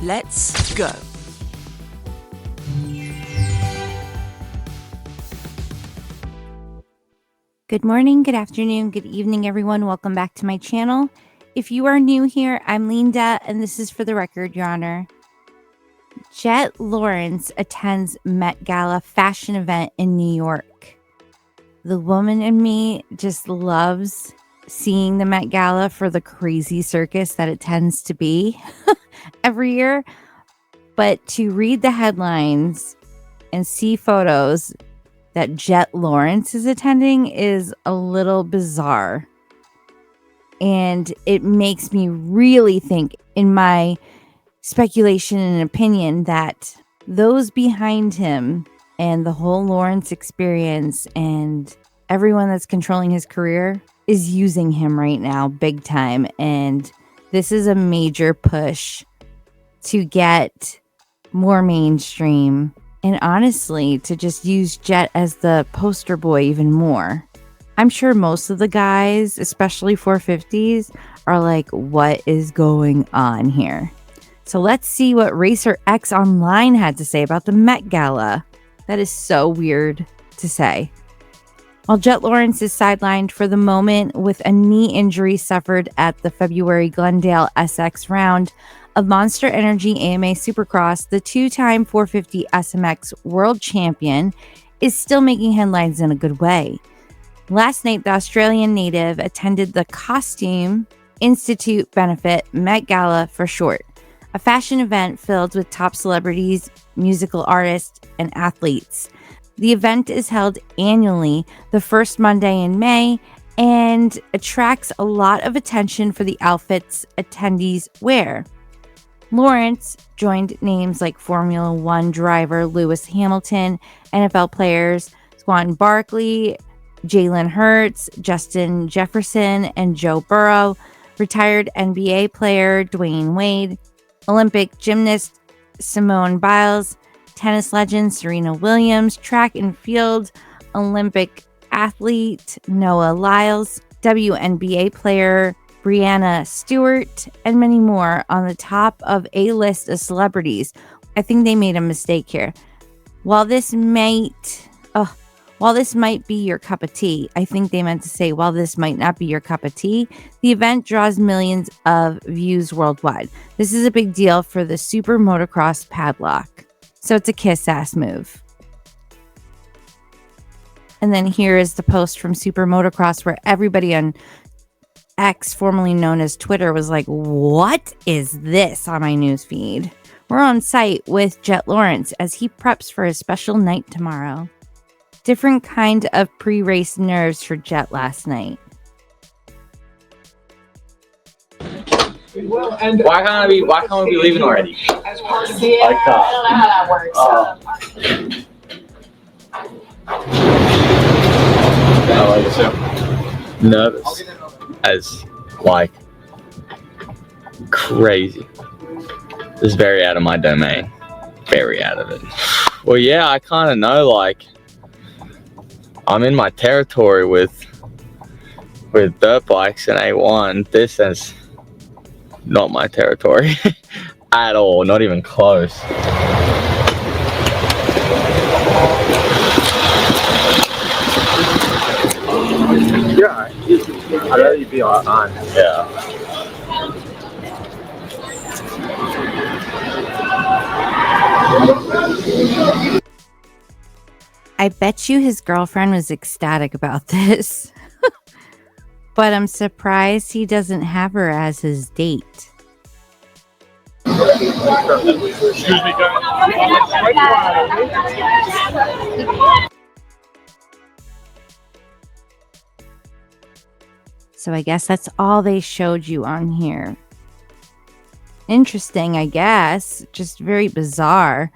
Let's go. Good morning, good afternoon, good evening, everyone. Welcome back to my channel. If you are new here, I'm Linda, and this is For the Record, Your Honor. Jett Lawrence attends Met Gala fashion event in New York. The woman in me just loves seeing the Met Gala for the crazy circus that it tends to be every year. But to read the headlines and see photos that Jett Lawrence is attending is a little bizarre. And it makes me really think, in my speculation and opinion, that those behind him and the whole Lawrence experience and everyone that's controlling his career is using him right now big time. And this is a major push to get more mainstream and honestly to just use Jett as the poster boy even more. I'm sure most of the guys, especially 450s, are like, what is going on here? So let's see what Racer X Online had to say about the Met Gala. That is so weird to say. While Jett Lawrence is sidelined for the moment with a knee injury suffered at the February Glendale SX round of Monster Energy AMA Supercross, the two-time 450 SMX world champion is still making headlines in a good way. Last night, the Australian native attended the Costume Institute benefit Met Gala for short, a fashion event filled with top celebrities, musical artists, and athletes. The event is held annually the first Monday in May and attracts a lot of attention for the outfits attendees wear. Lawrence joined names like Formula One driver Lewis Hamilton, NFL players Swan Barkley, Jalen Hurts, Justin Jefferson, and Joe Burrow, retired NBA player Dwayne Wade, Olympic gymnast Simone Biles, tennis legend Serena Williams, track and field Olympic athlete Noah Lyles, WNBA player Breanna Stewart, and many more on the top of a list of celebrities. I think they made a mistake here. While this might be your cup of tea, I think they meant to say, while this might not be your cup of tea, the event draws millions of views worldwide. This is a big deal for the Super Motocross padlock. So it's a kiss-ass move. And then here is the post from Super Motocross where everybody on X, formerly known as Twitter, was like, what is this on my newsfeed? We're on site with Jett Lawrence as he preps for his special night tomorrow. Different kind of pre-race nerves for Jett last night. Well, and why can't we be leaving already? As part of I don't know how that works. How are you, sir? Nervous as like crazy. This is very out of my domain. Very out of it. Well, yeah, I kind of know, like, I'm in my territory with dirt bikes and A1. This is not my territory at all, not even close. Yeah, I'd rather you be on. Yeah. I bet you his girlfriend was ecstatic about this. But I'm surprised he doesn't have her as his date. Excuse me, So I guess that's all they showed you on here. Interesting, I guess. Just very bizarre.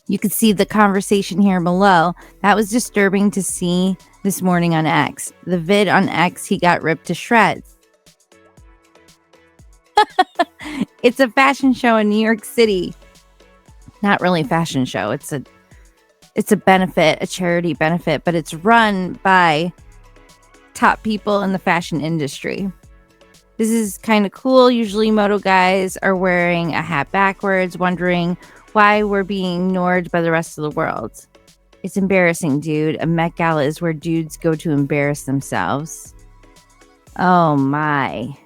You could see the conversation here below. That was disturbing to see this morning on X. The vid on X, he got ripped to shreds. It's a fashion show in New York City. Not really a fashion show. It's a benefit, a charity benefit, but it's run by top people in the fashion industry. This is kind of cool. Usually moto guys are wearing a hat backwards, wondering why we're being ignored by the rest of the world. It's embarrassing, dude. A Met Gala is where dudes go to embarrass themselves. Oh my.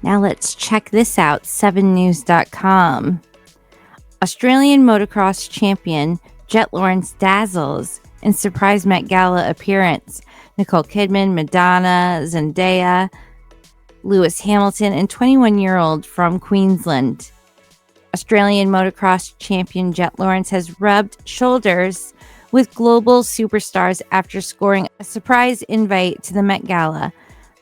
Now let's check this out, 7news.com. Australian motocross champion Jett Lawrence dazzles in surprise Met Gala appearance. Nicole Kidman, Madonna, Zendaya, Lewis Hamilton, and 21-year-old from Queensland. Australian motocross champion Jett Lawrence has rubbed shoulders with global superstars after scoring a surprise invite to the Met Gala.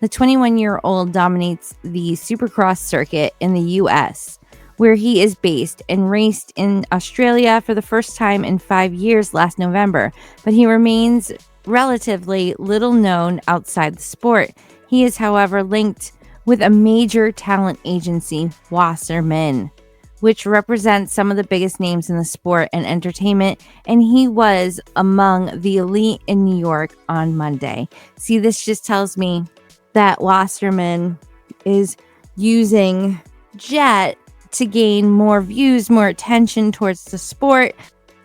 The 21-year-old dominates the Supercross circuit in the U.S., where he is based, and raced in Australia for the first time in 5 years last November, but he remains relatively little known outside the sport. He is, however, linked with a major talent agency, Wasserman, which represents some of the biggest names in the sport and entertainment, and he was among the elite in New York on Monday. See, this just tells me that Wasserman is using Jett to gain more views, more attention towards the sport,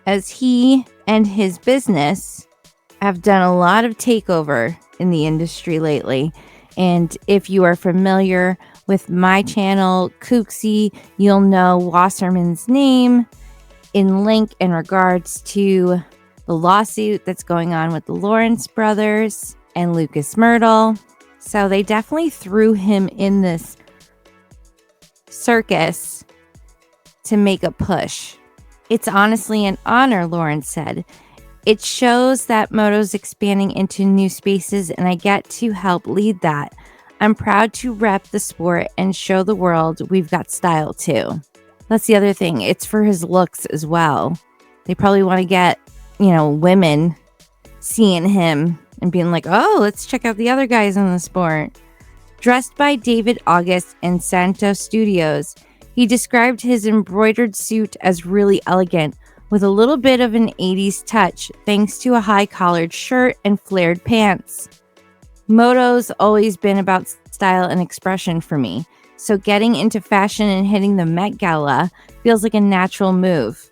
as he and his business have done a lot of takeover in the industry lately. And if you are familiar with my channel, Kooksy, you'll know Wasserman's name in regards to the lawsuit that's going on with the Lawrence brothers and Lucas Myrtle. So they definitely threw him in this circus to make a push. It's honestly an honor, Lawrence said. It shows that moto's expanding into new spaces, and I get to help lead that. I'm proud to rep the sport and show the world we've got style too. That's the other thing. It's for his looks as well. They probably want to get, women seeing him and being like, oh, let's check out the other guys in the sport. Dressed by David August and Santo Studios, he described his embroidered suit as really elegant, with a little bit of an 80s touch, thanks to a high-collared shirt and flared pants. Moto's always been about style and expression for me, so getting into fashion and hitting the Met Gala feels like a natural move.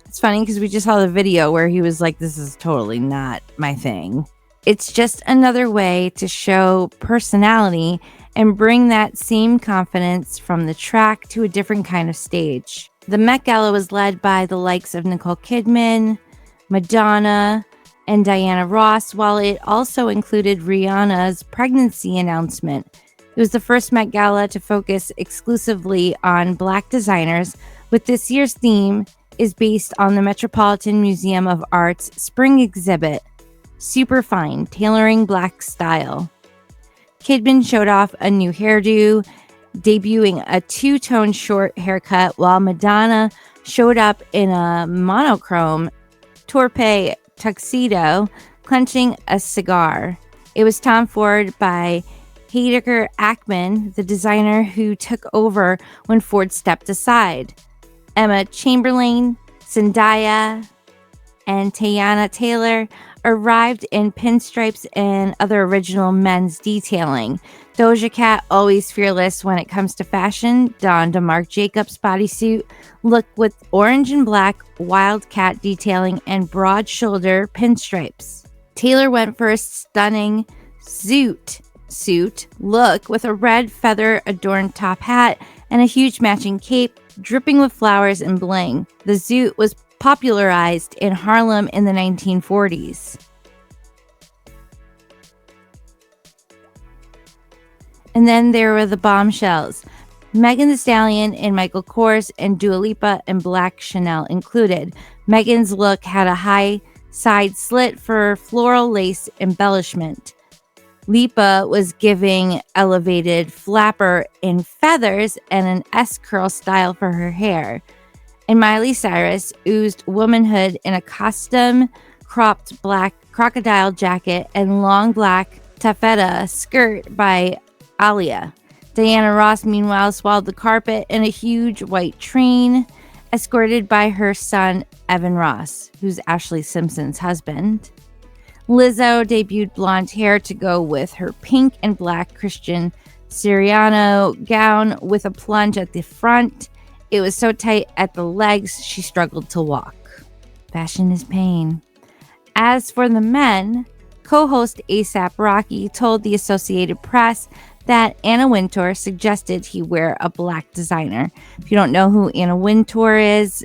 It's funny because we just saw the video where he was like, this is totally not my thing. It's just another way to show personality and bring that same confidence from the track to a different kind of stage. The Met Gala was led by the likes of Nicole Kidman, Madonna, and Diana Ross, while it also included Rihanna's pregnancy announcement. It was the first Met Gala to focus exclusively on Black designers, with this year's theme is based on the Metropolitan Museum of Art's spring exhibit, Superfine, Tailoring Black Style. Kidman showed off a new hairdo, debuting a two-tone short haircut, while Madonna showed up in a monochrome tourpe tuxedo, clenching a cigar. It was Tom Ford by Heidegger Ackman, the designer who took over when Ford stepped aside. Emma Chamberlain, Zendaya, and Teyana Taylor arrived in pinstripes and other original men's detailing. Doja Cat, always fearless when it comes to fashion, donned a Marc Jacobs bodysuit look with orange and black wildcat detailing and broad shoulder pinstripes. Taylor went for a stunning suit look with a red feather adorned top hat and a huge matching cape dripping with flowers and bling. The zoot was popularized in Harlem in the 1940s. And then there were the bombshells. Megan Thee Stallion in Michael Kors and Dua Lipa in Black Chanel included. Megan's look had a high side slit for floral lace embellishment. Lipa was giving elevated flapper in feathers and an S-curl style for her hair. And Miley Cyrus oozed womanhood in a custom cropped black crocodile jacket and long black taffeta skirt by Alia. Diana Ross, meanwhile, swallowed the carpet in a huge white train, escorted by her son, Evan Ross, who's Ashley Simpson's husband. Lizzo debuted blonde hair to go with her pink and black Christian Siriano gown with a plunge at the front. It was so tight at the legs, she struggled to walk. Fashion is pain. As for the men, co-host ASAP Rocky told the Associated Press that Anna Wintour suggested he wear a black designer. If you don't know who Anna Wintour is,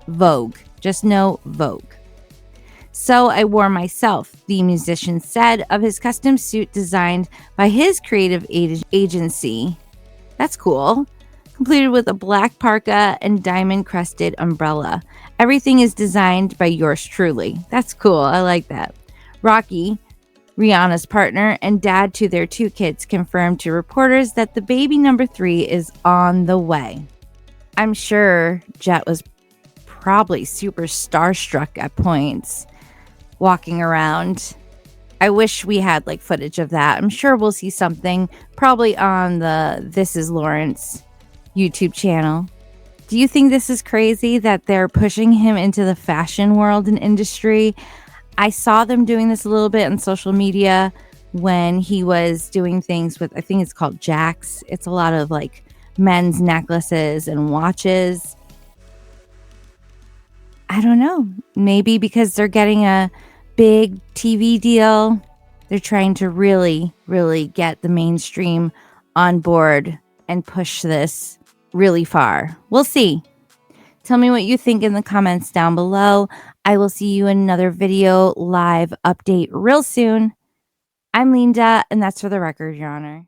Vogue. Just know Vogue. So I wore myself, the musician said of his custom suit designed by his creative agency. That's cool. Completed with a black parka and diamond-crested umbrella. Everything is designed by yours truly. That's cool. I like that. Rocky, Rihanna's partner and dad to their 2 kids, confirmed to reporters that the baby number 3 is on the way. I'm sure Jett was probably super starstruck at points walking around. I wish we had like footage of that. I'm sure we'll see something probably on the This Is Lawrence YouTube channel. Do you think this is crazy that they're pushing him into the fashion world and industry? I saw them doing this a little bit on social media when he was doing things with, I think it's called Jax. It's a lot of like men's necklaces and watches. I don't know. Maybe because they're getting a big TV deal, they're trying to really, really get the mainstream on board and push this really far. We'll see. Tell me what you think in the comments down below. I will see you in another video live update real soon. I'm Linda, and that's for the record, Your Honor.